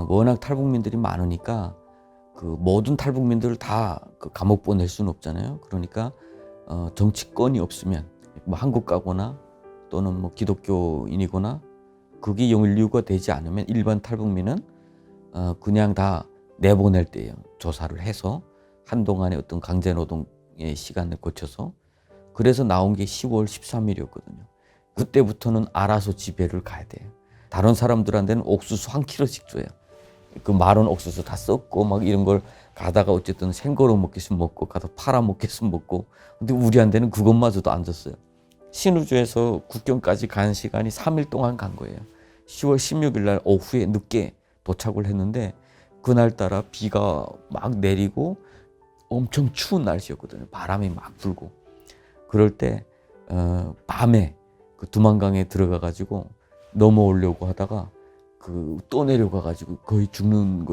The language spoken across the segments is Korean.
워낙 탈북민들이 많으니까 그 모든 탈북민들을 다 그 감옥 보낼 수는 없잖아요. 그러니까 정치권이 없으면 뭐 한국 가거나 또는 뭐 기독교인이거나 그게 연루가 되지 않으면 일반 탈북민은 그냥 다 내보낼 때예요. 조사를 해서 한동안의 어떤 강제노동의 시간을 거쳐서 그래서 나온 게 10월 13일이었거든요. 그때부터는 알아서 집에를 가야 돼요. 다른 사람들한테는 옥수수 1kg씩 줘요. 그 마른 옥수수 다 썩고 막 이런 걸 가다가 어쨌든 생거로 먹겠으면 먹고 가다 팔아 먹겠으면 먹고 근데 우리한테는 그것마저도 안 줬어요. 신우주에서 국경까지 간 시간이 3일 동안 간 거예요. 10월 16일 날 오후에 늦게 도착을 했는데 그날따라 비가 막 내리고 엄청 추운 날씨였거든요. 바람이 막 불고 그럴 때 밤에 그 두만강에 들어가 가지고 넘어오려고 하다가 그 또 내려가 가지고 거의 죽는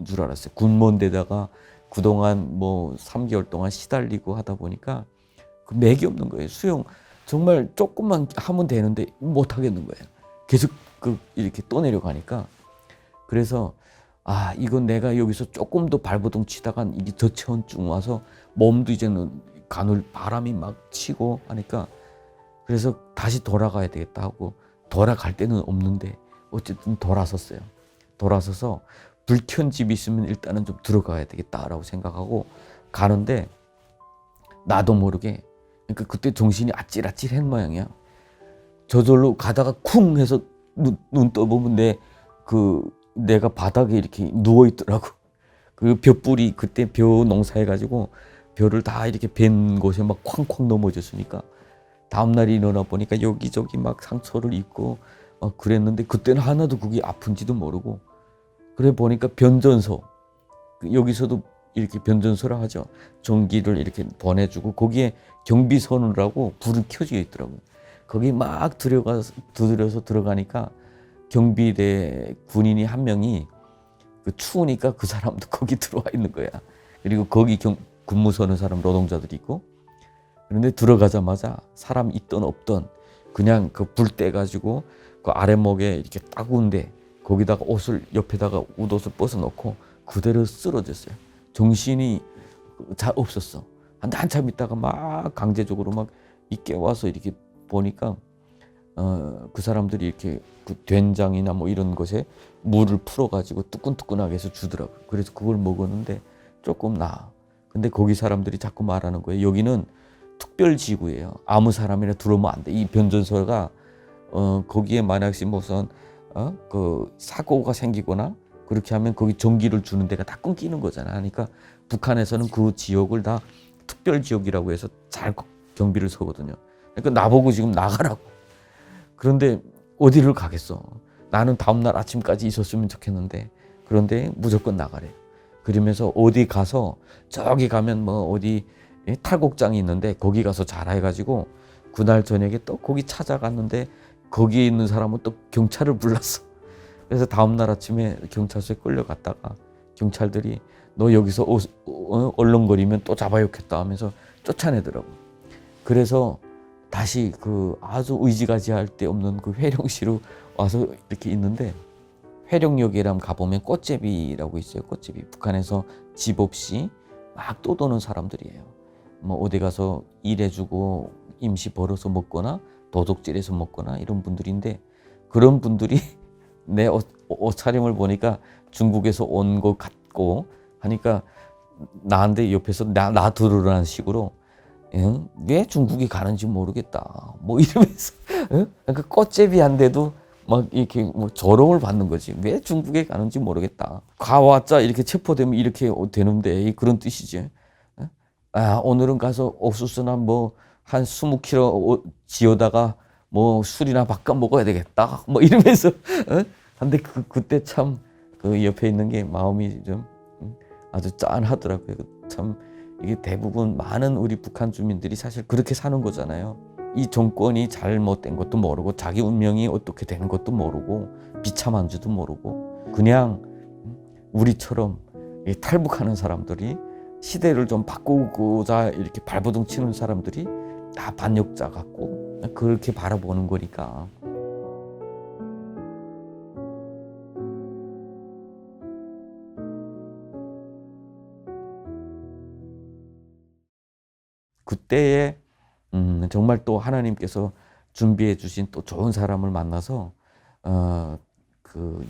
줄 알았어요. 군먼 데다가 그동안 뭐 3개월 동안 시달리고 하다 보니까 그 맥이 없는 거예요. 수영 정말 조금만 하면 되는데 못 하겠는 거예요. 계속 그 이렇게 또 내려가니까 그래서 이건 내가 여기서 조금 더 발버둥 치다가 이게 더 체온증 와서 몸도 이제는 가눌 바람이 막 치고 하니까 그래서 다시 돌아가야 되겠다 하고 돌아갈 데는 없는데 어쨌든 돌아섰어요. 돌아서서 불켠 집이 있으면 일단은 좀 들어가야 되겠다라고 생각하고 가는데 나도 모르게 그러니까 그때 정신이 아찔아찔한 모양이야. 저절로 가다가 쿵 해서 눈 떠보면 내가 바닥에 이렇게 누워 있더라고. 그 벼뿌리 그때 벼 농사해가지고 벼를 다 이렇게 벤 곳에 막 쾅쾅 넘어졌으니까 다음날 일어나 보니까 여기저기 막 상처를 입고 그랬는데 그때는 하나도 그게 아픈지도 모르고 그래 보니까 변전소 여기서도 이렇게 변전소라 하죠. 전기를 이렇게 보내주고 거기에 경비선우라고 불을 켜져 있더라고요. 거기 막 두드려서 들어가니까 경비대 군인이 한 명이 그 추우니까 그 사람도 거기 들어와 있는 거야. 그리고 거기 근무 서는 사람 노동자들이 있고 그런데 들어가자마자 사람 있던 없던 그냥 그 불 떼가지고 그 아랫목에 이렇게 따구운데 거기다가 옷을 옆에다가 웃옷을 벗어놓고 그대로 쓰러졌어요. 정신이 잘 없었어. 한참 있다가 막 강제적으로 막 깨워서 이렇게 보니까 그 사람들이 이렇게 그 된장이나 뭐 이런 것에 물을 풀어가지고 뜨끈뜨끈하게 해서 주더라고요. 그래서 그걸 먹었는데 조금 나아. 근데 거기 사람들이 자꾸 말하는 거예요. 여기는 특별지구예요. 아무 사람이나 들어오면 안 돼. 이 변전소가 거기에 만약에 무슨 그 사고가 생기거나 그렇게 하면 거기 전기를 주는 데가 다 끊기는 거잖아. 그러니까 북한에서는 그 지역을 다 특별지역이라고 해서 잘 경비를 서거든요. 그러니까 나보고 지금 나가라고. 그런데 어디를 가겠어. 나는 다음날 아침까지 있었으면 좋겠는데 그런데 무조건 나가래요. 그러면서 어디 가서 저기 가면 뭐 어디 탈곡장이 있는데 거기 가서 자라해가지고 그날 저녁에 또 거기 찾아갔는데 거기에 있는 사람은 또 경찰을 불렀어. 그래서 다음날 아침에 경찰서에 끌려갔다가 경찰들이 너 여기서 얼렁거리면 또 잡아놓겠다 하면서 쫓아내더라고. 그래서 다시 그 아주 의지가지할 데 없는 그 회령시로 와서 이렇게 있는데 회령역이랑 가보면 꽃제비라고 있어요. 꽃제비. 북한에서 집 없이 막 떠도는 사람들이에요. 뭐 어디 가서 일해주고 임시 벌어서 먹거나 도둑질해서 먹거나 이런 분들인데 그런 분들이 내 옷차림을 보니까 중국에서 온 것 같고 하니까 나한테 옆에서 나 들으라는 식으로 왜 중국에 가는지 모르겠다 뭐 이러면서 그러니까 꽃제비한테도 막 이렇게 뭐 조롱을 받는 거지. 왜 중국에 가는지 모르겠다. 가왔자 이렇게 체포되면 이렇게 되는데 그런 뜻이지. 오늘은 가서 옥수수나 뭐 한 20kg 지어다가 뭐 술이나 바꿔 먹어야 되겠다. 뭐 이러면서 근데 그때 참 그 옆에 있는 게 마음이 좀 아주 짠하더라고요. 참 이게 대부분 많은 우리 북한 주민들이 사실 그렇게 사는 거잖아요. 이 정권이 잘못된 것도 모르고 자기 운명이 어떻게 되는 것도 모르고 비참한 줄도 모르고 그냥 우리처럼 탈북하는 사람들이 시대를 좀 바꾸고자 이렇게 발버둥 치는 사람들이 다 반역자 같고 그렇게 바라보는 거니까 그때에 정말 또 하나님께서 준비해 주신 또 좋은 사람을 만나서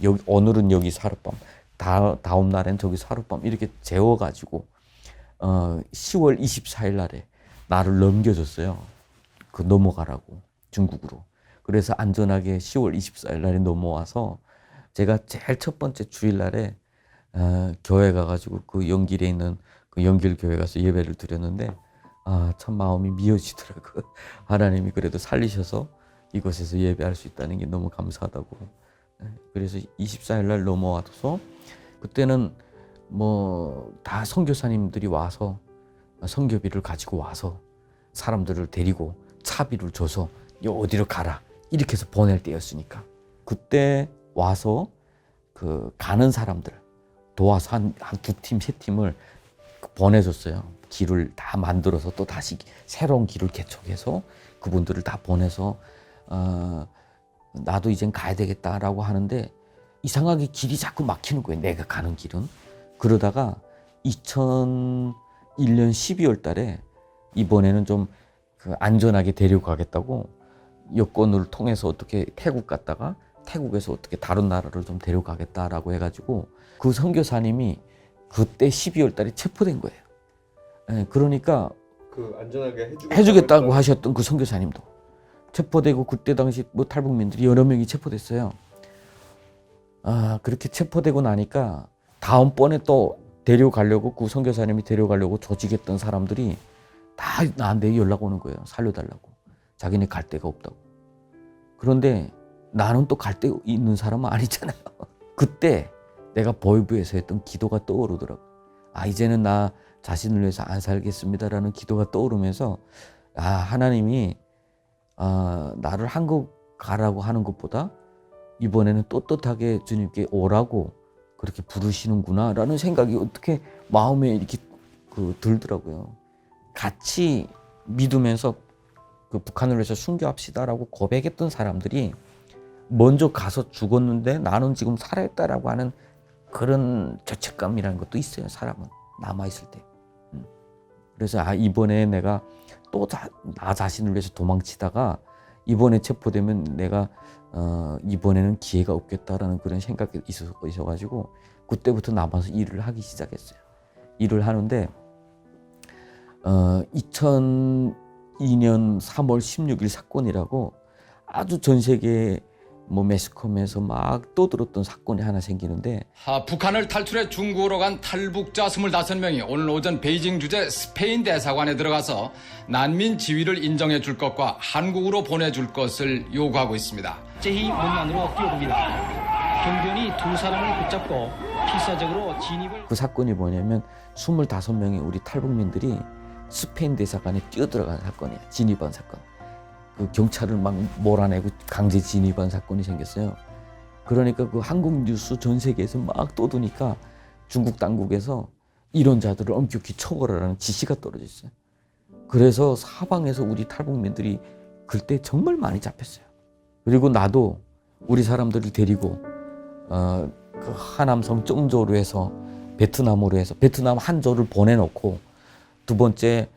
여기 오늘은 여기서 하룻밤, 다음 날엔 저기서 하룻밤 이렇게 재워가지고 10월 24일 날에 나를 넘겨줬어요. 넘어가라고 중국으로. 그래서 안전하게 10월 24일 날에 넘어와서 제가 제일 첫 번째 주일 날에 교회 가가지고 그 연길에 있는 그 연길 교회 가서 예배를 드렸는데 참 마음이 미어지더라고요. 하나님이 그래도 살리셔서 이곳에서 예배할 수 있다는 게 너무 감사하다고. 그래서 24일 날 넘어와서 그때는 뭐 다 선교사님들이 와서 선교비를 가지고 와서 사람들을 데리고 차비를 줘서 어디로 가라 이렇게 해서 보낼 때였으니까 그때 와서 그 가는 사람들 도와서 한 두 팀, 세 팀을 보내줬어요. 길을 다 만들어서 또 다시 새로운 길을 개척해서 그분들을 다 보내서 나도 이젠 가야 되겠다라고 하는데 이상하게 길이 자꾸 막히는 거예요. 내가 가는 길은. 그러다가 2001년 12월 달에 이번에는 좀 그 안전하게 데려가겠다고 여권을 통해서 어떻게 태국 갔다가 태국에서 어떻게 다른 나라를 좀 데려가겠다라고 해가지고 그 선교사님이 그때 12월 달에 체포된 거예요. 그러니까 그 안전하게 해주겠다고 하셨던 그 선교사님도 체포되고 그때 당시 뭐 탈북민들이 여러 명이 체포됐어요. 그렇게 체포되고 나니까 다음번에 또 데려가려고 그 선교사님이 데려가려고 조직했던 사람들이 다 나한테 연락 오는 거예요. 살려달라고. 자기네 갈 데가 없다고. 그런데 나는 또 갈 데 있는 사람은 아니잖아요. 그때 내가 보이부에서 했던 기도가 떠오르더라고. 이제는 나 자신을 위해서 안 살겠습니다라는 기도가 떠오르면서 하나님이 나를 한국 가라고 하는 것보다 이번에는 떳떳하게 주님께 오라고 그렇게 부르시는구나라는 생각이 어떻게 마음에 이렇게 들더라고요. 같이 믿으면서 그 북한을 위해서 순교합시다라고 고백했던 사람들이 먼저 가서 죽었는데 나는 지금 살아있다라고 하는 그런 죄책감이라는 것도 있어요. 사람은 남아있을 때. 그래서 이번에 내가 또 나 자신을 위해서 도망치다가 이번에 체포되면 내가 이번에는 기회가 없겠다라는 그런 생각이 있어가지고 그때부터 남아서 일을 하기 시작했어요. 일을 하는데 2002년 3월 16일 사건이라고 아주 전 세계 뭐 매스컴에서 막 떠들었던 사건이 하나 생기는데 북한을 탈출해 중국으로 간 탈북자 25명이 오늘 오전 베이징 주재 스페인 대사관에 들어가서 난민 지위를 인정해 줄 것과 한국으로 보내줄 것을 요구하고 있습니다. 제히 문 안으로 뛰어듭니다. 경비원이 두 사람을 붙잡고 필사적으로 진입을... 그 사건이 뭐냐면 25명의 우리 탈북민들이 스페인 대사관에 뛰어들어간 사건이야. 진입한 사건. 그 경찰을 막 몰아내고 강제 진입한 사건이 생겼어요. 그러니까 그 한국 뉴스 전 세계에서 막 떠드니까 중국 당국에서 이런 자들을 엄격히 처벌하라는 지시가 떨어졌어요. 그래서 사방에서 우리 탈북민들이 그때 정말 많이 잡혔어요. 그리고 나도 우리 사람들을 데리고 그 하남성 정조로 해서 베트남으로 해서 베트남 한조를 보내놓고 두 번째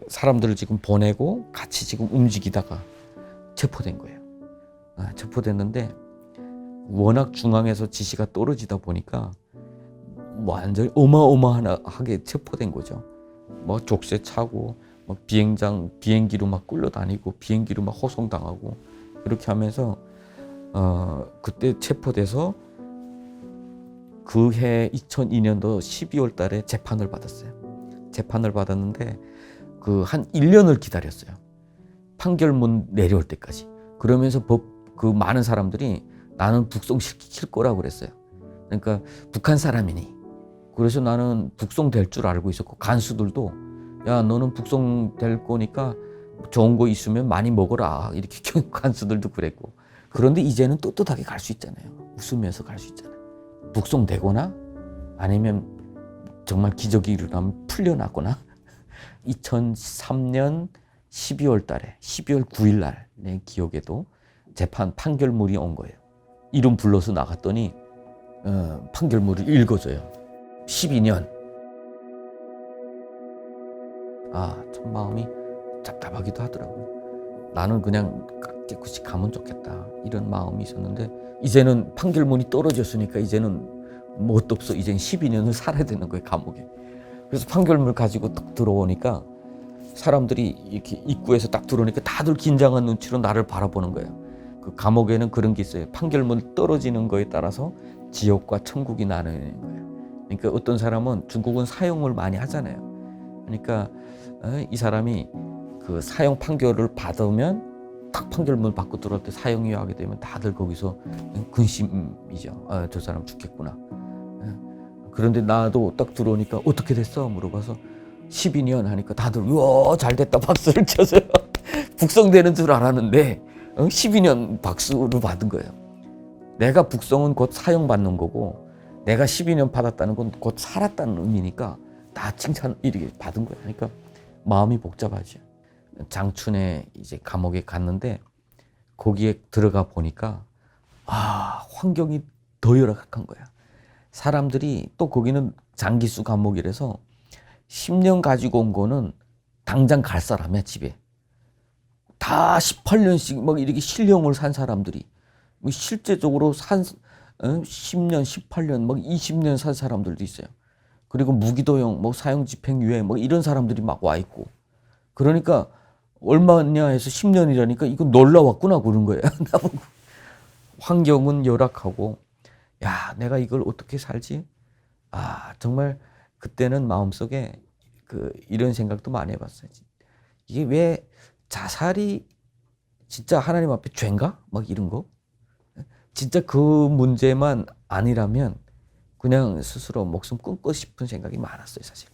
사람들을 지금 보내고 같이 지금 움직이다가 체포된 거예요. 체포됐는데 워낙 중앙에서 지시가 떨어지다 보니까 완전히 어마어마하게 체포된 거죠. 뭐 족쇄 차고 뭐 비행기로 막 끌려다니고 비행기로 막 호송당하고 그렇게 하면서 그때 체포돼서 그 해 2002년도 12월 달에 재판을 받았어요. 재판을 받았는데 그 한 1년을 기다렸어요. 판결문 내려올 때까지. 그러면서 그 많은 사람들이 나는 북송시킬 거라고 그랬어요. 그러니까 북한 사람이니. 그래서 나는 북송될 줄 알고 있었고 간수들도 야 너는 북송될 거니까 좋은 거 있으면 많이 먹어라 이렇게 간수들도 그랬고. 그런데 이제는 떳떳하게 갈 수 있잖아요. 웃으면서 갈 수 있잖아요. 북송되거나 아니면 정말 기적이 일어나면 풀려나거나 2003년 12월 달에 12월 9일 날 내 기억에도 재판 판결문이 온 거예요. 이름 불러서 나갔더니 판결문을 읽어줘요. 12년 참 마음이 답답하기도 하더라고요. 나는 그냥 깨끗이 가면 좋겠다 이런 마음이 있었는데 이제는 판결문이 떨어졌으니까 이제는 뭣도 없어. 이제는 12년을 살아야 되는 거예요, 감옥에. 그래서 판결문을 가지고 딱 들어오니까 사람들이 이렇게 입구에서 딱 들어오니까 다들 긴장한 눈치로 나를 바라보는 거예요. 그 감옥에는 그런 게 있어요. 판결문 떨어지는 거에 따라서 지옥과 천국이 나뉘는 거예요. 그러니까 어떤 사람은 중국은 사형을 많이 하잖아요. 그러니까 이 사람이 그 사형 판결을 받으면 딱 판결문 받고 들어올 때 사형이 하게 되면 다들 거기서 근심이죠. 저 사람 죽겠구나. 그런데 나도 딱 들어오니까 어떻게 됐어? 물어봐서 12년 하니까 다들 우와 잘 됐다 박수를 쳐서요. 북송되는 줄 알았는데 12년 박수를 받은 거예요. 내가 북송은 곧 사형받는 거고 내가 12년 받았다는 건 곧 살았다는 의미니까 다 칭찬 이렇게 받은 거예요. 그러니까 마음이 복잡하죠. 장춘에 이제 감옥에 갔는데 거기에 들어가 보니까 환경이 더 열악한 거야. 사람들이 또 거기는 장기수 감옥이라서 10년 가지고 온 거는 당장 갈 사람이야, 집에. 다 18년씩 막 이렇게 실형을 산 사람들이 실제적으로 10년, 18년, 막 20년 산 사람들도 있어요. 그리고 무기도형, 뭐 사형 집행유예, 뭐 이런 사람들이 막 와 있고. 그러니까 얼마냐 해서 10년이라니까 이거 놀러 왔구나 그런 거예요. 나보고. 환경은 열악하고, 야, 내가 이걸 어떻게 살지? 정말 그때는 마음속에 이런 생각도 많이 해봤어요. 이게 왜 자살이 진짜 하나님 앞에 죄인가? 막 이런 거. 진짜 그 문제만 아니라면 그냥 스스로 목숨 끊고 싶은 생각이 많았어요, 사실.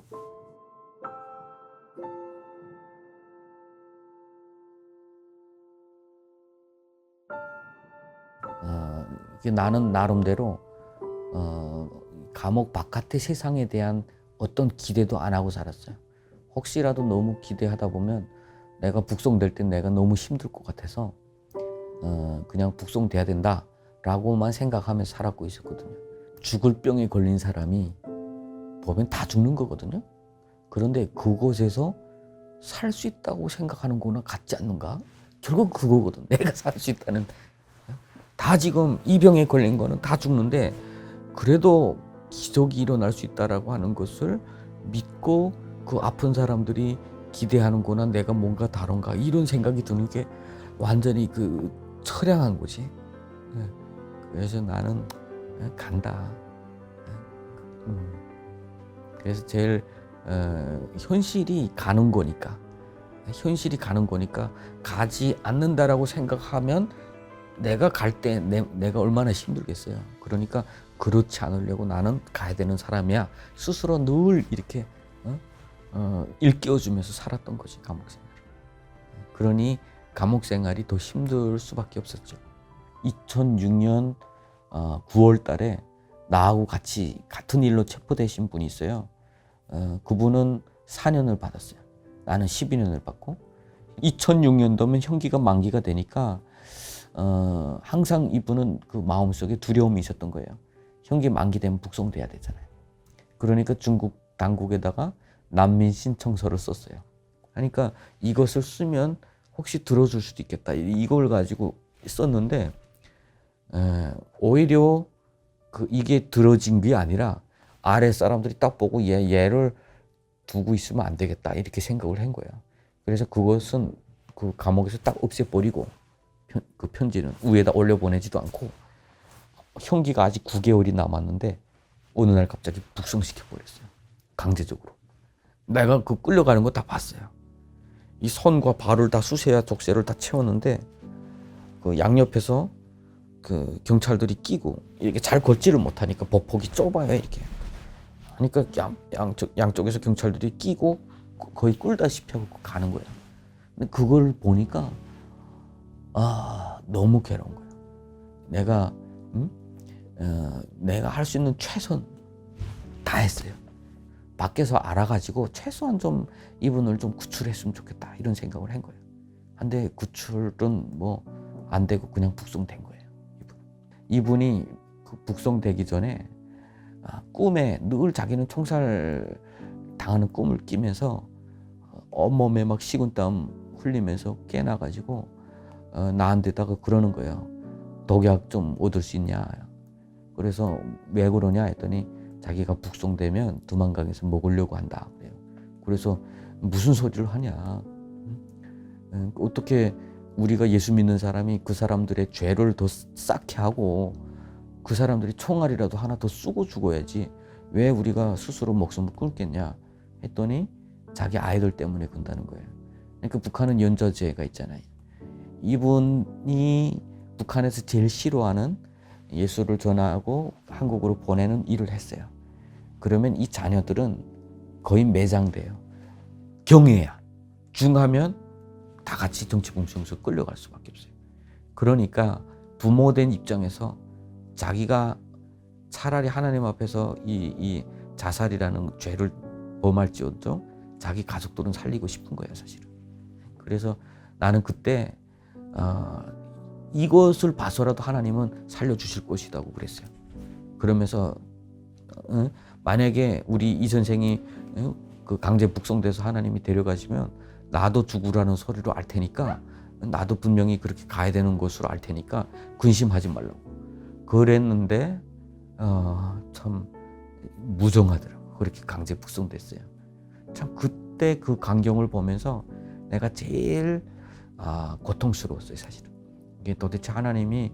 이게 나는 나름대로 감옥 바깥의 세상에 대한 어떤 기대도 안 하고 살았어요. 혹시라도 너무 기대하다 보면 내가 북송될 땐 내가 너무 힘들 것 같아서 그냥 북송돼야 된다라고만 생각하면서 살았고 있었거든요. 죽을 병에 걸린 사람이 보면 다 죽는 거거든요. 그런데 그곳에서 살 수 있다고 생각하는 거는 같지 않는가? 결국 그거거든. 내가 살 수 있다는. 다 지금 이 병에 걸린 거는 다 죽는데 그래도 기적이 일어날 수 있다라고 하는 것을 믿고 그 아픈 사람들이 기대하는구나. 내가 뭔가 다른가 이런 생각이 드는 게 완전히 처량한 거지. 그래서 나는 간다. 그래서 제일 현실이 가는 거니까 가지 않는다라고 생각하면 내가 갈 때 내가 얼마나 힘들겠어요. 그러니까 그렇지 않으려고 나는 가야 되는 사람이야. 스스로 늘 이렇게 일깨워주면서 살았던 거지, 감옥 생활. 그러니 감옥 생활이 더 힘들 수밖에 없었죠. 2006년 9월 달에 나하고 같이 같은 일로 체포되신 분이 있어요. 그분은 4년을 받았어요. 나는 12년을 받고 2006년도면 형기가 만기가 되니까 항상 이분은 그 마음속에 두려움이 있었던 거예요. 형기 만기되면 북송돼야 되잖아요. 그러니까 중국 당국에다가 난민 신청서를 썼어요. 그러니까 이것을 쓰면 혹시 들어줄 수도 있겠다. 이걸 가지고 썼는데 오히려 이게 들어진 게 아니라 아래 사람들이 딱 보고 얘를 두고 있으면 안 되겠다 이렇게 생각을 한 거예요. 그래서 그것은 그 감옥에서 딱 없애버리고 그 편지는 위에다 올려보내지도 않고 형기가 아직 9개월이 남았는데 어느 날 갑자기 북송시켜버렸어요. 강제적으로. 내가 끌려가는 거 다 봤어요. 이 손과 발을 다 수세와 족쇄를 다 채웠는데 그 양옆에서 그 경찰들이 끼고 이렇게 잘 걷지를 못하니까 보폭이 좁아요 이렇게. 그러니까 양쪽에서 경찰들이 끼고 거의 꿀다시피 하고 가는 거예요. 근데 그걸 보니까 너무 괴로운 거예요. 내가 할 수 있는 최선 다 했어요. 밖에서 알아가지고 최소한 좀 이분을 좀 구출했으면 좋겠다 이런 생각을 한 거예요. 근데 구출은 뭐 안 되고 그냥 북송된 거예요. 이분이 북송되기 전에 꿈에 늘 자기는 총살 당하는 꿈을 끼면서 온몸에 막 식은땀 흘리면서 깨나가지고 나한테다가 그러는 거예요. 독약 좀 얻을 수 있냐. 그래서 왜 그러냐 했더니 자기가 북송되면 두만강에서 먹으려고 한다 그래요. 그래서 무슨 소리를 하냐. 어떻게 우리가 예수 믿는 사람이 그 사람들의 죄를 더 쌓게 하고 그 사람들이 총알이라도 하나 더 쏘고 죽어야지 왜 우리가 스스로 목숨을 끊겠냐 했더니 자기 아이들 때문에 그런다는 거예요. 그러니까 북한은 연좌제가 있잖아요. 이분이 북한에서 제일 싫어하는 예수를 전하고 한국으로 보내는 일을 했어요. 그러면 이 자녀들은 거의 매장돼요. 경애야. 중하면 다 같이 정치봉청에서 끌려갈 수밖에 없어요. 그러니까 부모된 입장에서 자기가 차라리 하나님 앞에서 이 자살이라는 죄를 범할지어도 자기 가족들은 살리고 싶은 거예요, 사실은. 그래서 나는 그때 이것을 봐서라도 하나님은 살려주실 것이라고 그랬어요. 그러면서 만약에 우리 이 선생이 그 강제 북송돼서 하나님이 데려가시면 나도 죽으라는 소리로 알 테니까 나도 분명히 그렇게 가야 되는 것으로 알 테니까 근심하지 말라고 그랬는데 참 무정하더라고. 그렇게 강제 북송됐어요. 참 그때 그 광경을 보면서 내가 제일 고통스러웠어요, 사실은. 이게 도대체 하나님이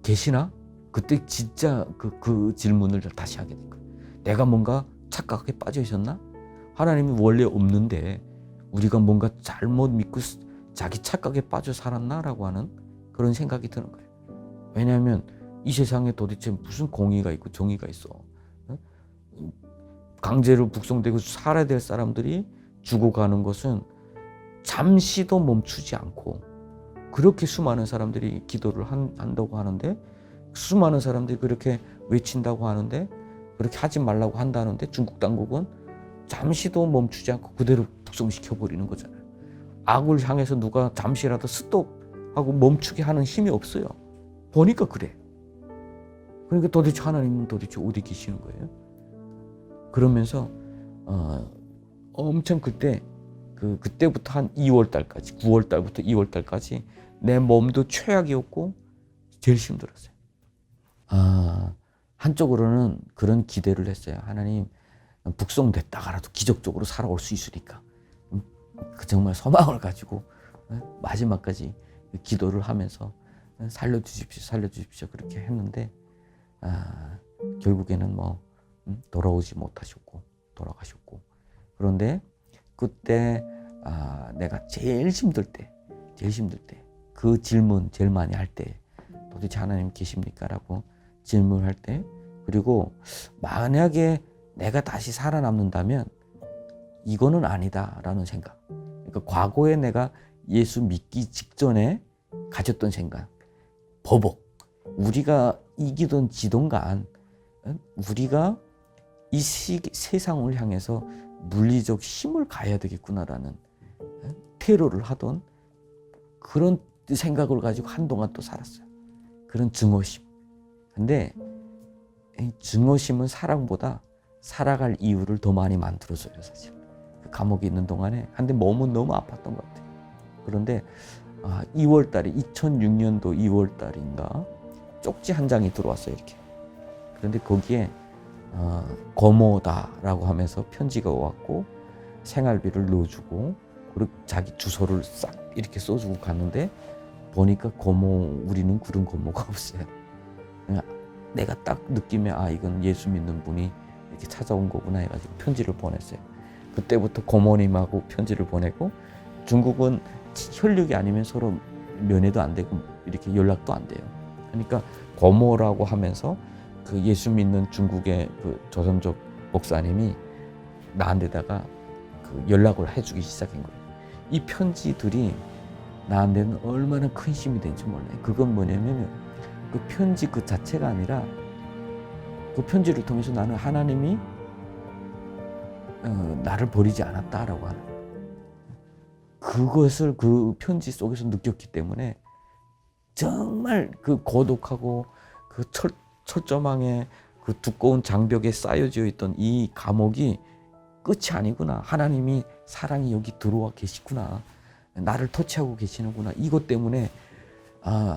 계시나? 그때 진짜 그 질문을 다시 하게 된 거예요. 내가 뭔가 착각에 빠져 있었나? 하나님이 원래 없는데 우리가 뭔가 잘못 믿고 자기 착각에 빠져 살았나라고 하는 그런 생각이 드는 거예요. 왜냐하면 이 세상에 도대체 무슨 공의가 있고 정의가 있어. 강제로 북송되고 살아야 될 사람들이 죽어가는 것은 잠시도 멈추지 않고 그렇게 수많은 사람들이 기도를 한다고 하는데 수많은 사람들이 그렇게 외친다고 하는데 그렇게 하지 말라고 한다는데 중국 당국은 잠시도 멈추지 않고 그대로 북송시켜버리는 거잖아요. 악을 향해서 누가 잠시라도 스톱하고 멈추게 하는 힘이 없어요. 보니까 그래. 그러니까 도대체 하나님은 도대체 어디 계시는 거예요? 그러면서 엄청 그때부터 한 2월 달까지 9월 달부터 2월 달까지 내 몸도 최악이었고 제일 힘들었어요. 한쪽으로는 그런 기대를 했어요. 하나님 북송됐다가라도 기적적으로 살아올 수 있으니까 정말 소망을 가지고 마지막까지 기도를 하면서 살려주십시오 그렇게 했는데 결국에는 돌아오지 못하셨고 돌아가셨고 그런데 그때 내가 제일 힘들 때 그 질문 제일 많이 할 때 도대체 하나님 계십니까? 라고 질문할 때 그리고 만약에 내가 다시 살아남는다면 이거는 아니다라는 생각. 그러니까 과거에 내가 예수 믿기 직전에 가졌던 생각. 보복. 우리가 이기던 지던간 우리가 이 세상을 향해서 물리적 힘을 가야 되겠구나라는 테러를 하던 그런 생각을 가지고 한동안 또 살았어요. 그런 증오심. 근데 이 증오심은 사랑보다 살아갈 이유를 더 많이 만들어줘요, 사실. 그 감옥에 있는 동안에. 근데 몸은 너무 아팠던 것 같아요. 그런데 2월 달에 2006년도 2월 달인가 쪽지 한 장이 들어왔어요, 이렇게. 그런데 거기에 고모다라고 하면서 편지가 왔고 생활비를 넣어주고 그리고 자기 주소를 싹 이렇게 써주고 갔는데 보니까 우리는 그런 고모가 없어요. 내가 딱 느낌에 이건 예수 믿는 분이 이렇게 찾아온 거구나 해가지고 편지를 보냈어요. 그때부터 고모님하고 편지를 보내고 중국은 혈육이 아니면 서로 면회도 안 되고 이렇게 연락도 안 돼요. 그러니까 고모라고 하면서 그 예수 믿는 중국의 그 조선족 목사님이 나한테다가 그 연락을 해주기 시작한 거예요. 이 편지들이 나한테는 얼마나 큰 힘이 된지 몰라요. 그건 뭐냐면 그 편지 그 자체가 아니라 그 편지를 통해서 나는 하나님이 나를 버리지 않았다라고 하는 그것을 그 편지 속에서 느꼈기 때문에 정말 그 고독하고 그 철조망에 그 두꺼운 장벽에 쌓여져 있던 이 감옥이 끝이 아니구나. 하나님이 사랑이 여기 들어와 계시구나. 나를 터치하고 계시는구나. 이것 때문에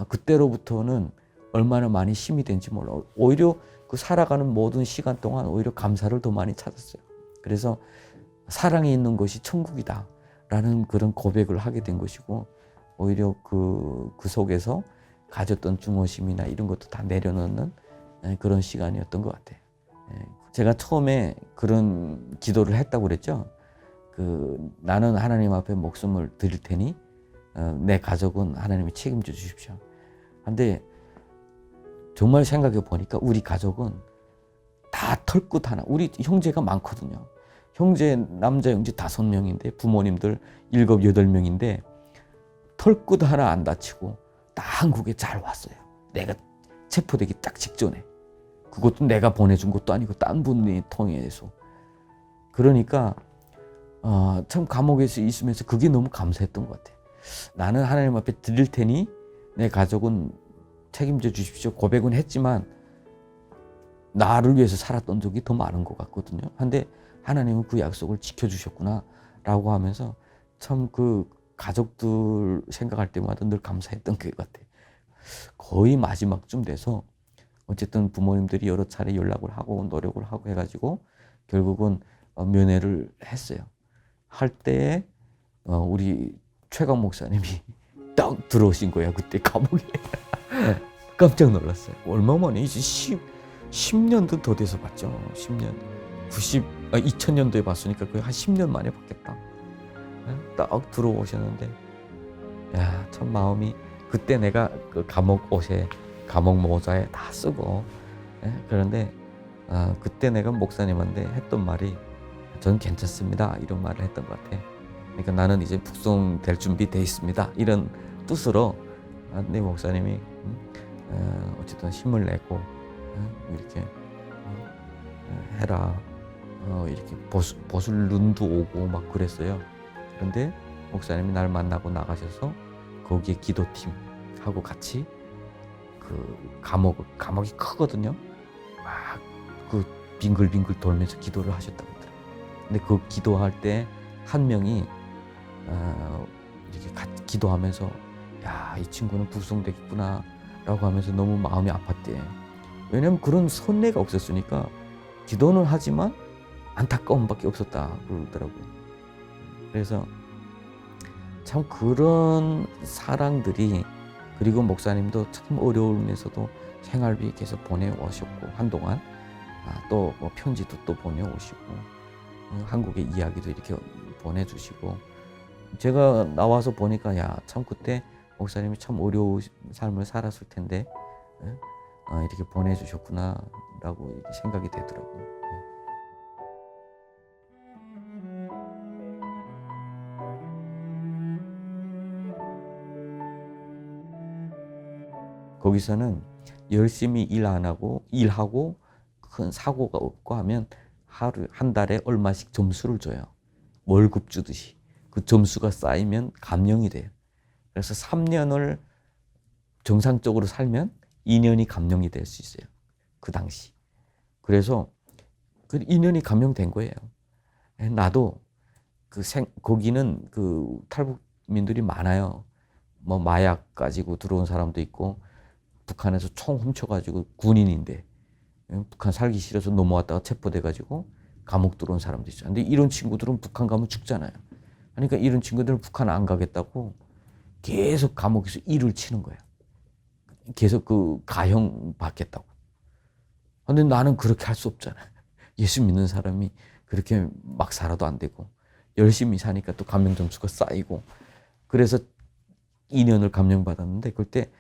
그때로부터는 얼마나 많이 힘이 된지 몰라. 오히려 그 살아가는 모든 시간 동안 오히려 감사를 더 많이 찾았어요. 그래서 사랑이 있는 것이 천국이다 라는 그런 고백을 하게 된 것이고, 오히려 그 속에서 가졌던 중어심이나 이런 것도 다 내려놓는 그런 시간이었던 것 같아요. 제가 처음에 그런 기도를 했다고 그랬죠. 나는 하나님 앞에 목숨을 드릴 테니 내 가족은 하나님이 책임져 주십시오. 근데 정말 생각해 보니까 우리 가족은 다 털끝 하나. 우리 형제가 많거든요. 남자 형제 5명인데 부모님들 7, 8명인데 털끝 하나 안 다치고 다 한국에 잘 왔어요. 내가 체포되기 딱 직전에. 그것도 내가 보내준 것도 아니고 딴 분이 통해서. 그러니까 참 감옥에서 있으면서 그게 너무 감사했던 것 같아요. 나는 하나님 앞에 드릴 테니 내 가족은 책임져 주십시오. 고백은 했지만 나를 위해서 살았던 적이 더 많은 것 같거든요. 근데 하나님은 그 약속을 지켜주셨구나 라고 하면서 참 그 가족들 생각할 때마다 늘 감사했던 것 같아요. 거의 마지막쯤 돼서 어쨌든 부모님들이 여러 차례 연락을 하고 노력을 하고 해가지고 결국은 면회를 했어요. 할 때에 우리 최강 목사님이 딱 들어오신 거야. 그때 감옥에. 깜짝 놀랐어요. 얼마 만에 이제 10년도 더 돼서 봤죠. 10년. 2000년도에 봤으니까 거의 한 10년 만에 봤겠다. 딱 들어오셨는데, 야, 참 마음이, 그때 내가 그 감옥 옷에, 감옥 모자에 다 쓰고, 그런데 그때 내가 목사님한테 했던 말이 전 괜찮습니다. 이런 말을 했던 것 같아. 그러니까 나는 이제 북송될 준비 돼 있습니다. 이런 뜻으로 내 목사님이 어쨌든 힘을 내고 이렇게 해라. 이렇게 보술 눈도 오고 막 그랬어요. 그런데 목사님이 날 만나고 나가셔서 거기에 기도팀하고 같이 그 감옥이 크거든요. 막 그 빙글빙글 돌면서 기도를 하셨다고 하더라고요. 근데 그 기도할 때 한 명이 이렇게 같이 기도하면서 야, 이 친구는 북송되겠구나 라고 하면서 너무 마음이 아팠대. 왜냐면 그런 선례가 없었으니까 기도는 하지만 안타까움밖에 없었다 그러더라고요. 그래서 참 그런 사랑들이, 그리고 목사님도 참 어려우면서도 생활비 계속 보내오셨고 한동안 또 뭐 편지도 또 보내오시고 한국의 이야기도 이렇게 보내주시고, 제가 나와서 보니까 야, 참 그때 목사님이 참 어려운 삶을 살았을 텐데 이렇게 보내주셨구나 라고 이렇게 생각이 되더라고요. 거기서는 열심히 일 안 하고 일하고 큰 사고가 없고 하면 한 달에 얼마씩 점수를 줘요. 월급 주듯이. 그 점수가 쌓이면 감령이 돼요. 그래서 3년을 정상적으로 살면 2년이 감령이 될 수 있어요. 그 당시. 그래서 그 2년이 감령된 거예요. 나도 거기는 그 탈북민들이 많아요. 뭐 마약 가지고 들어온 사람도 있고, 북한에서 총 훔쳐가지고 군인인데 북한 살기 싫어서 넘어왔다가 체포돼가지고 감옥 들어온 사람도 있어요. 근데 이런 친구들은 북한 가면 죽잖아요. 그러니까 이런 친구들은 북한 안 가겠다고 계속 감옥에서 일을 치는 거예요. 계속 그 가형 받겠다고. 근데 나는 그렇게 할 수 없잖아요. 예수 믿는 사람이 그렇게 막 살아도 안 되고, 열심히 사니까 또 감령 점수가 쌓이고, 그래서 2년을 감령받았는데 그때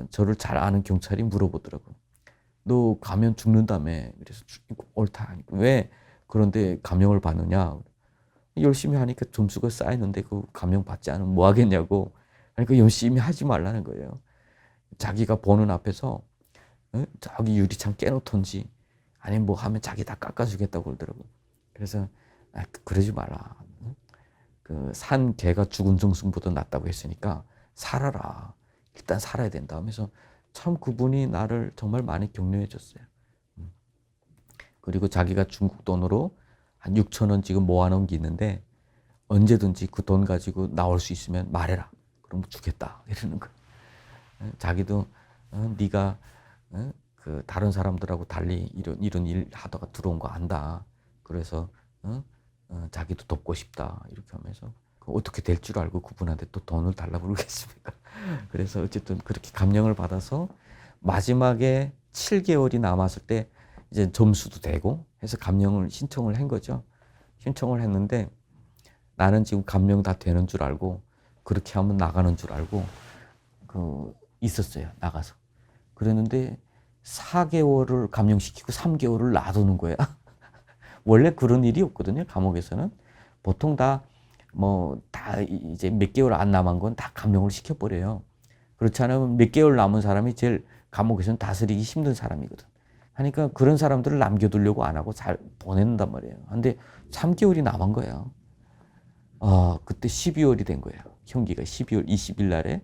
저를 잘 아는 경찰이 물어보더라고요. 너 가면 죽는다며. 그래서 옳다. 왜 그런데 감형을 받느냐. 열심히 하니까 점수가 쌓이는데 그 감형 받지 않으면 뭐 하겠냐고. 그러니까 열심히 하지 말라는 거예요. 자기가 보는 앞에서 저기 유리창 깨놓던지 아니면 뭐 하면 자기 다 깎아주겠다고 그러더라고요. 그래서 그러지 마라. 그 산 개가 죽은 정승보다 낫다고 했으니까 살아라. 일단 살아야 된다 하면서 참 그분이 나를 정말 많이 격려해 줬어요. 그리고 자기가 중국 돈으로 한 6,000원 지금 모아놓은 게 있는데 언제든지 그 돈 가지고 나올 수 있으면 말해라. 그럼 주겠다. 이러는 거예요. 자기도 네가 그 다른 사람들하고 달리 이런 일 하다가 들어온 거 안다. 그래서 자기도 돕고 싶다. 이렇게 하면서 어떻게 될 줄 알고 그분한테 또 돈을 달라고 그러겠습니까? 그래서 어쨌든 그렇게 감명을 받아서 마지막에 7개월이 남았을 때 이제 점수도 되고 해서 감명을 신청을 한 거죠. 신청을 했는데 나는 지금 감명 다 되는 줄 알고 그렇게 하면 나가는 줄 알고 있었어요. 나가서. 그랬는데 4개월을 감명시키고 3개월을 놔두는 거야. 원래 그런 일이 없거든요. 감옥에서는. 보통 다 이제 몇 개월 안 남은 건 다 감명을 시켜버려요. 그렇지 않으면 몇 개월 남은 사람이 제일 감옥에서는 다스리기 힘든 사람이거든. 하니까 그런 사람들을 남겨두려고 안 하고 잘 보낸단 말이에요. 근데 3개월이 남은 거예요. 그때 12월이 된 거예요. 형기가 12월 20일 날에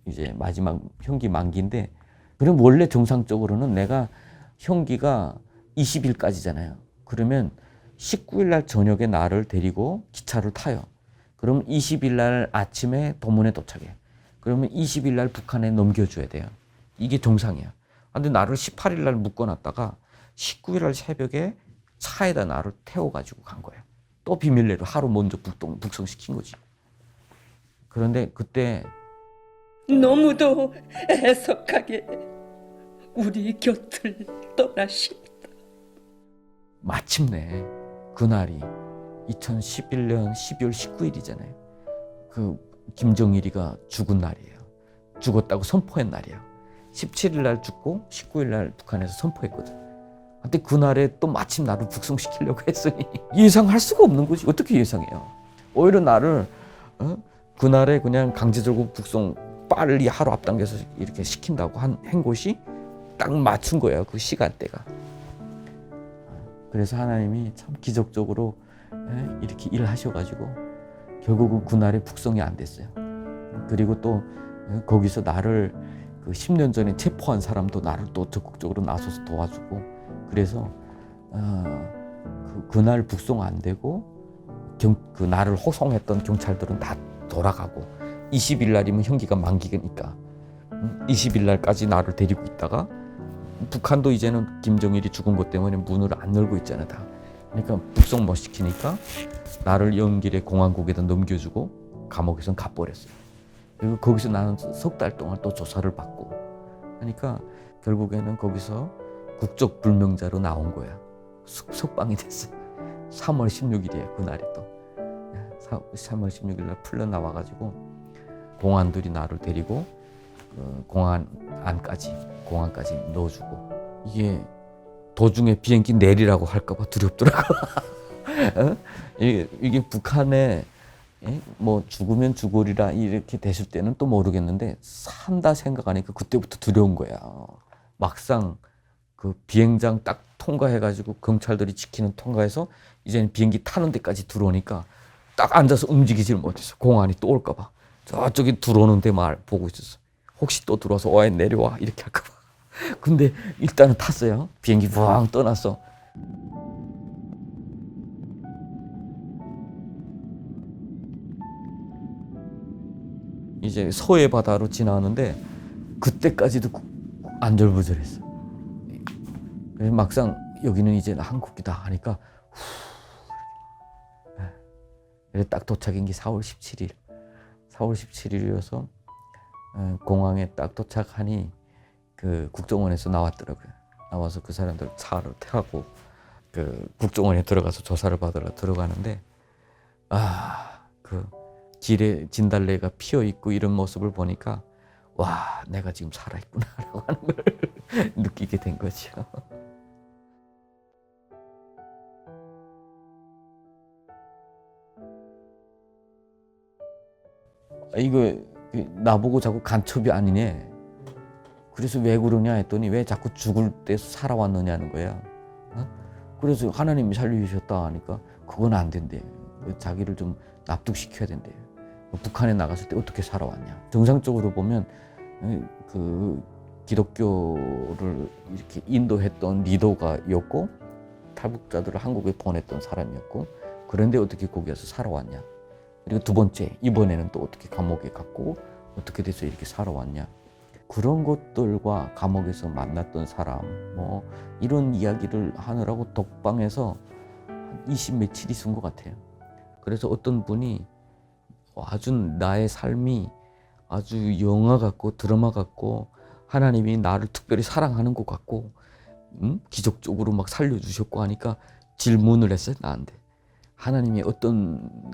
이제 마지막 형기 만기인데, 그럼 원래 정상적으로는 내가 형기가 20일까지잖아요. 그러면 19일 날 저녁에 나를 데리고 기차를 타요. 그럼 20일 날 아침에 도문에 도착해. 그러면 20일 날 북한에 넘겨줘야 돼요. 이게 정상이야. 근데 나를 18일 날 묶어놨다가 19일 날 새벽에 차에다 나를 태워가지고 간 거예요. 또 비밀내로 하루 먼저 북송시킨 거지. 그런데 그때 너무도 애석하게 우리 곁을 떠나십니다. 마침내 그날이 2011년 12월 19일이잖아요. 그 김정일이가 죽은 날이에요. 죽었다고 선포한 날이에요. 17일 날 죽고 19일 날 북한에서 선포했거든. 근데 그날에 또 마침 나를 북송시키려고 했으니 예상할 수가 없는 거지. 어떻게 예상해요? 오히려 나를 그날에 그냥 강제적으로 북송 빨리 하루 앞당겨서 이렇게 시킨다고 한 곳이 딱 맞춘 거예요. 그 시간대가. 그래서 하나님이 참 기적적으로 이렇게 일을 하셔가지고 결국은 그날에 북송이 안 됐어요. 그리고 또 거기서 나를 그 10년 전에 체포한 사람도 나를 또 적극적으로 나서서 도와주고, 그래서 그날 북송 안 되고 그 나를 호송했던 경찰들은 다 돌아가고 20일 날이면 형기가 만기니까 20일 날까지 나를 데리고 있다가 북한도 이제는 김정일이 죽은 것 때문에 문을 안 열고 있잖아 다. 그러니까 북송 못 시키니까 나를 연길에 공안국에다 넘겨주고 감옥에선 가버렸어요. 그리고 거기서 나는 석 달 동안 또 조사를 받고 하니까 결국에는 거기서 국적불명자로 나온 거야. 석방이 됐어요. 3월 16일이에요. 그날이 또 3월 16일 날 풀려 나와가지고 공안들이 나를 데리고 공항까지 넣어주고, 이게 도중에 비행기 내리라고 할까봐 두렵더라고. 이게 북한에 뭐 죽으면 죽으리라 이렇게 됐을 때는 또 모르겠는데 산다 생각하니까 그때부터 두려운 거야. 막상 그 비행장 딱 통과해가지고 경찰들이 지키는 통과해서 이제는 비행기 타는 데까지 들어오니까 딱 앉아서 움직이질 못했어. 공안이 또 올까봐. 저쪽에 들어오는데 보고 있었어. 혹시 또 들어와서 와야 내려와 이렇게 할까봐. 근데 일단은 탔어요. 비행기 부앙 떠났어. 이제 서해 바다로 지나는데 그때까지도 안절부절했어. 그래서 막상 여기는 이제 한국이다 하니까 그래서 딱 도착한 게 4월 17일. 4월 17일이어서 공항에 딱 도착하니 그 국정원에서 나왔더라고요. 나와서 그 사람들 차를 타고 그 국정원에 들어가서 조사를 받으러 들어가는데 그 길에 진달래가 피어 있고 이런 모습을 보니까 와, 내가 지금 살아있구나라고 하는 걸 느끼게 된 거죠. 이거 나보고 자꾸 간첩이 아니네. 그래서 왜 그러냐 했더니 왜 자꾸 죽을 때 살아왔느냐는 거야. 그래서 하나님이 살려주셨다 하니까 그건 안 된대. 자기를 좀 납득시켜야 된대. 북한에 나갔을 때 어떻게 살아왔냐. 정상적으로 보면 그 기독교를 이렇게 인도했던 리더가였고 탈북자들을 한국에 보냈던 사람이었고, 그런데 어떻게 거기에서 살아왔냐. 그리고 두 번째, 이번에는 또 어떻게 감옥에 갔고 어떻게 돼서 이렇게 살아왔냐. 그런 것들과 감옥에서 만났던 사람, 뭐 이런 이야기를 하느라고 독방에서 한 20 며칠이 쓴 것 같아요. 그래서 어떤 분이 아주 나의 삶이 아주 영화 같고 드라마 같고 하나님이 나를 특별히 사랑하는 것 같고 기적적으로 막 살려주셨고 하니까 질문을 했어요, 나한테. 하나님이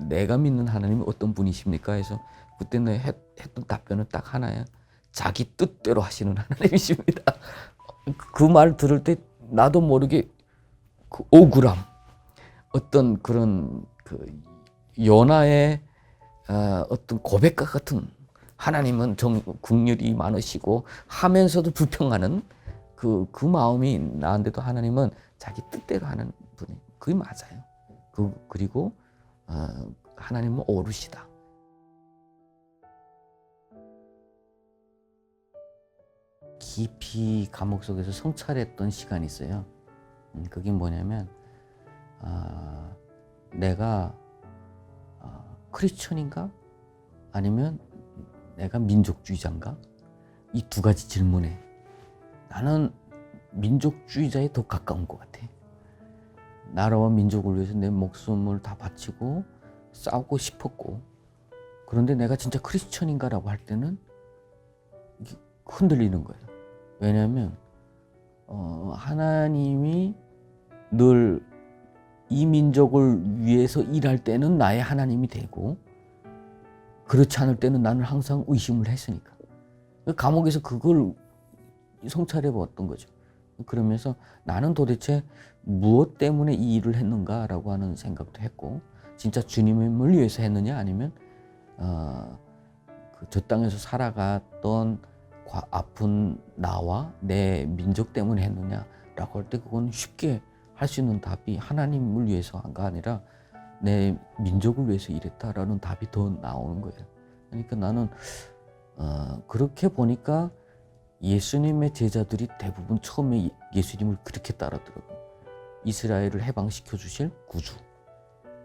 내가 믿는 하나님이 어떤 분이십니까? 해서 그때 내가 했던 답변은 딱 하나야. 자기 뜻대로 하시는 하나님이십니다. 그 말 들을 때 나도 모르게 그 억울함, 어떤 그런 그 요나의 어떤 고백과 같은 하나님은 긍휼이 많으시고 하면서도 불평하는 그 마음이 나한테도 하나님은 자기 뜻대로 하는 분이 그게 맞아요. 그리고 하나님은 오르시다. 깊이 감옥 속에서 성찰했던 시간이 있어요. 그게 뭐냐면 내가 크리스천인가? 아니면 내가 민족주의자인가? 이 두 가지 질문에 나는 민족주의자에 더 가까운 것 같아. 나라와 민족을 위해서 내 목숨을 다 바치고 싸우고 싶었고, 그런데 내가 진짜 크리스천인가라고 할 때는 이게 흔들리는 거예요. 왜냐하면 하나님이 늘 이 민족을 위해서 일할 때는 나의 하나님이 되고, 그렇지 않을 때는 나는 항상 의심을 했으니까. 감옥에서 그걸 성찰해 봤던 거죠. 그러면서 나는 도대체 무엇 때문에 이 일을 했는가라고 하는 생각도 했고, 진짜 주님을 위해서 했느냐, 아니면 저 땅에서 살아갔던 아픈 나와 내 민족 때문에 했느냐라고 할 때 그건 쉽게 할 수 있는 답이 하나님을 위해서가 아니라 내 민족을 위해서 일했다라는 답이 더 나오는 거예요. 그러니까 나는 그렇게 보니까 예수님의 제자들이 대부분 처음에 예수님을 그렇게 따르더라고요. 이스라엘을 해방시켜 주실 구주.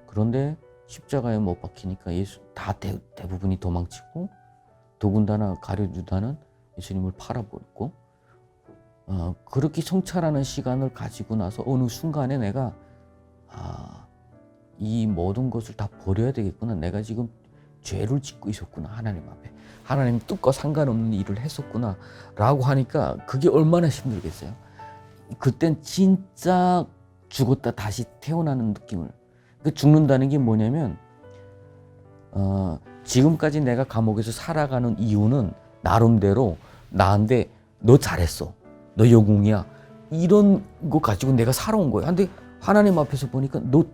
그런데 십자가에 못 박히니까 대부분이 도망치고, 더군다나 가룟유다는 예수님을 팔아버렸고, 그렇게 성찰하는 시간을 가지고 나서 어느 순간에 내가 이 모든 것을 다 버려야 되겠구나. 내가 지금 죄를 짓고 있었구나, 하나님 앞에. 하나님 뜻과 상관없는 일을 했었구나 라고 하니까 그게 얼마나 힘들겠어요. 그땐 진짜 죽었다 다시 태어나는 느낌을. 죽는다는 게 뭐냐면 지금까지 내가 감옥에서 살아가는 이유는 나름대로 나한테 너 잘했어, 너 영웅이야, 이런 거 가지고 내가 살아온 거야. 근데 하나님 앞에서 보니까 너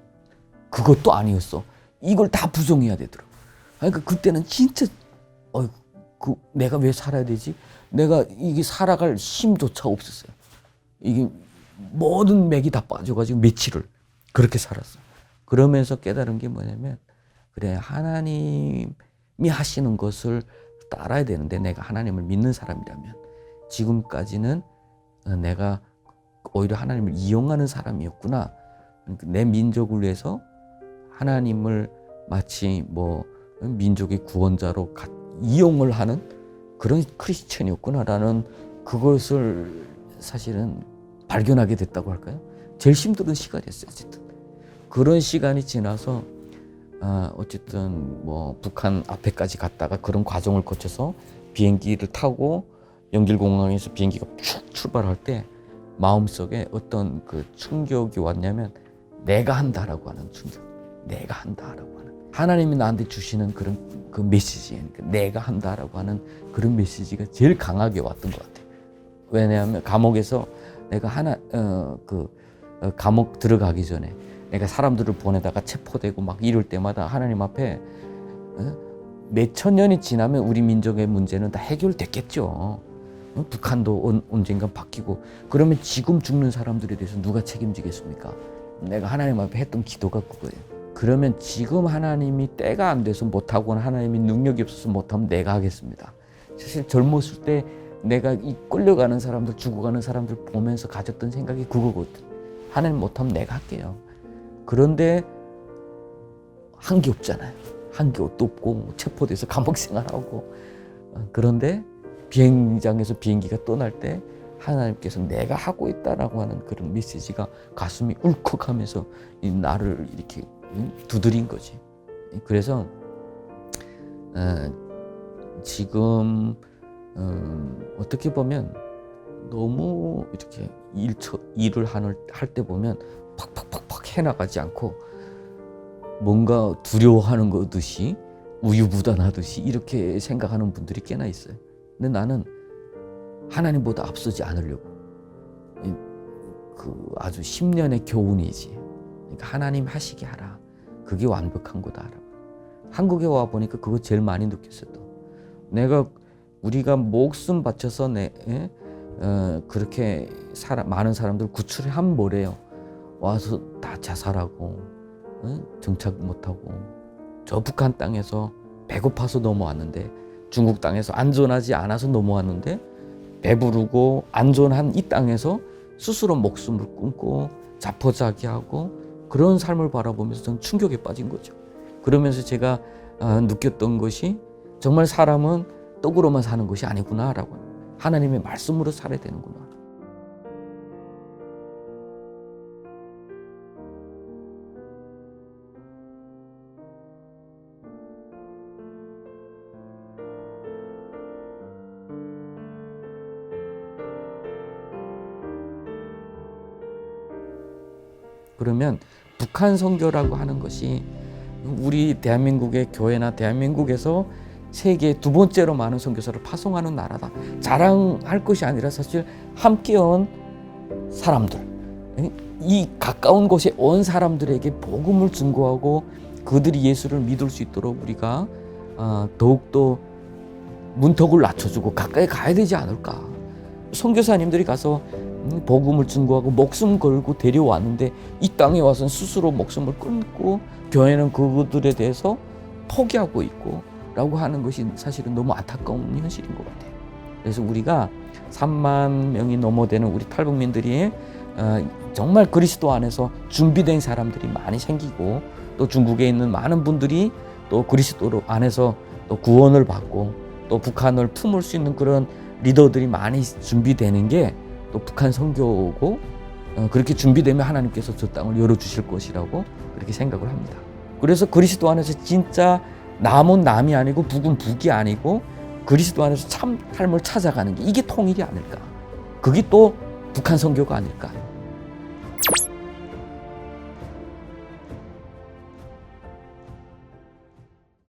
그것도 아니었어. 이걸 다 부정해야 되더라고. 그러니까 그때는 진짜 내가 왜 살아야 되지? 내가 이게 살아갈 힘조차 없었어요. 이게 모든 맥이 다 빠져가지고 며칠을 그렇게 살았어. 그러면서 깨달은 게 뭐냐면, 그래, 하나님이 하시는 것을 따라야 되는데, 내가 하나님을 믿는 사람이라면 지금까지는 내가 오히려 하나님을 이용하는 사람이었구나. 내 민족을 위해서 하나님을 마치 민족의 구원자로 이용을 하는 그런 크리스천이었구나라는 그것을 사실은 발견하게 됐다고 할까요? 제일 힘든 시간이었어요, 어쨌든. 그런 시간이 지나서 어쨌든 북한 앞에까지 갔다가 그런 과정을 거쳐서 비행기를 타고 영길공항에서 비행기가 쭉 출발할 때 마음속에 어떤 그 충격이 왔냐면, 내가 한다라고 하는 충격. 내가 한다라고 하는. 하나님이 나한테 주시는 그런 그 메시지, 내가 한다라고 하는 그런 메시지가 제일 강하게 왔던 것 같아요. 왜냐하면 감옥에서 내가 감옥 들어가기 전에 내가 사람들을 보내다가 체포되고 막 이럴 때마다 하나님 앞에 몇천 년이 지나면 우리 민족의 문제는 다 해결됐겠죠. 북한도 언젠가 바뀌고, 그러면 지금 죽는 사람들에 대해서 누가 책임지겠습니까? 내가 하나님 앞에 했던 기도가 그거예요. 그러면 지금 하나님이 때가 안 돼서 못하거나 하나님이 능력이 없어서 못하면 내가 하겠습니다. 사실 젊었을 때 내가 이 끌려가는 사람들, 죽어가는 사람들 보면서 가졌던 생각이 그거거든. 하나님 못하면 내가 할게요. 그런데 한 게 없잖아요. 한 것도 없고 체포돼서 감옥 생활하고 그런데 비행장에서 비행기가 떠날 때 하나님께서 내가 하고 있다라고 하는 그런 메시지가 가슴이 울컥하면서 나를 이렇게 두드린 거지. 그래서 지금 어떻게 보면 너무 이렇게 일을 할 때 보면 팍팍팍팍 해나가지 않고 뭔가 두려워하는 것듯이 우유부단하듯이 이렇게 생각하는 분들이 꽤나 있어요. 근데 나는 하나님보다 앞서지 않으려고 그 아주 10년의 교훈이지. 그러니까 하나님 하시게 하라. 그게 완벽한 거다. 한국에 와 보니까 그거 제일 많이 느꼈어요. 또 우리가 목숨 바쳐서 그렇게 많은 사람들 구출한 뭐래요. 와서 다 자살하고 정착 못하고 저 북한 땅에서 배고파서 넘어왔는데 중국 땅에서 안전하지 않아서 넘어왔는데 배부르고 안전한 이 땅에서 스스로 목숨을 끊고 자포자기하고 그런 삶을 바라보면서 저는 충격에 빠진 거죠. 그러면서 제가 느꼈던 것이 정말 사람은 떡으로만 사는 것이 아니구나라고, 하나님의 말씀으로 살아야 되는구나. 그러면 북한 선교라고 하는 것이 우리 대한민국의 교회나 대한민국에서 세계 두 번째로 많은 선교사를 파송하는 나라다. 자랑할 것이 아니라 사실 함께 온 사람들, 이 가까운 곳에 온 사람들에게 복음을 증거하고 그들이 예수를 믿을 수 있도록 우리가 더욱더 문턱을 낮춰주고 가까이 가야 되지 않을까. 선교사님들이 가서 복음을 증거하고 목숨 걸고 데려왔는데 이 땅에 와서는 스스로 목숨을 끊고 교회는 그들에 대해서 포기하고 있고 라고 하는 것이 사실은 너무 안타까운 현실인 것 같아요. 그래서 우리가 3만 명이 넘어되는 우리 탈북민들이 정말 그리스도 안에서 준비된 사람들이 많이 생기고 또 중국에 있는 많은 분들이 또 그리스도 안에서 또 구원을 받고 또 북한을 품을 수 있는 그런 리더들이 많이 준비되는 게 또 북한 선교고 그렇게 준비되면 하나님께서 저 땅을 열어주실 것이라고 그렇게 생각을 합니다. 그래서 그리스도 안에서 진짜 남은 남이 아니고 북은 북이 아니고 그리스도 안에서 참 삶을 찾아가는 게 이게 통일이 아닐까. 그게 또 북한 선교가 아닐까.